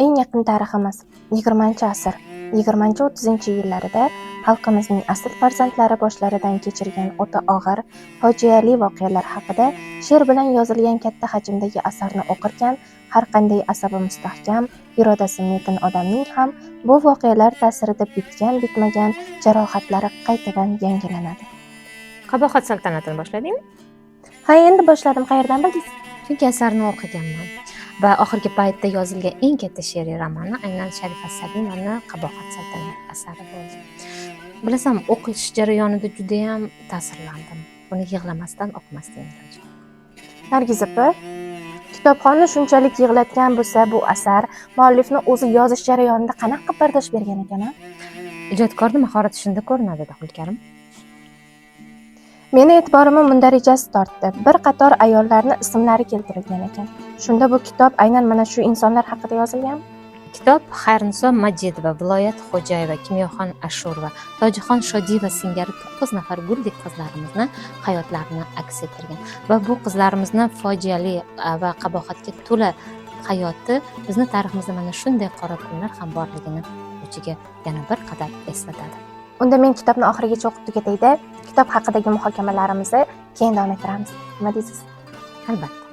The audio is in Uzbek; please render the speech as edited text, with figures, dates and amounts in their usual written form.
eng yaqin tariximiz 20-asr, 20-30 yillarida xalqimizning asl farzandlari boshlaridan kechirgan o'ta og'ir, fojiali voqealar haqida she'r bilan yozilgan katta hajmdagi asarni o'qirkan, har qanday asabi mustahkam, irodasi metin odamning ham bu voqealar ta'sirida bitgan-bitmagan jarohatlari qaytadan yangilanadi. Qabohat saltanatini boshladingmi? Ha, endi boshladim. Qayerdan bildingiz? Chunki asarni o'qiganman va oxirgi paytda yozilgan eng katta she'riy romani aynan Sharifa Salimovaning Qabohat saltanati asari bo'ldi. Bilasam, o'qish jarayonida juda ham ta'sirlandim. Buni yig'lamasdan o'qimasdan iloji. Nargiz opa, kitobxonni shunchalik yig'latgan bo'lsa, bu asar muallifni o'zi yozish jarayonida qanaqa bardosh bergan ekan? Ijodkorning mahorati shunda ko'rinadi, Hulkarim. Meni e'tiborimni mundarajasi tortdi. Bir qator ayollarning ismlari keltirilgan ekan. Shunda bu kitob aynan mana shu insonlar haqida yozilgan? Kitob Xayrniso Majidova, Viloyat Xo'jayeva, Kimyoxon Ashurova, Tojixon Shodiyeva singari 9 nafar guldek qizlarimizni hayotlarini aks ettirgan va bu qizlarimizni fojiali va qabohatga to'la hayoti bizni tariximizda mana shunday qora kunlar ham borligini o'chiga yana bir qadar eslatadi. Unda men kitobni oxirigacha o'qib tugatayda, kitob haqidagi muhokamalarimizni keyin davom ettiramiz. Nima deysiz? Albatta.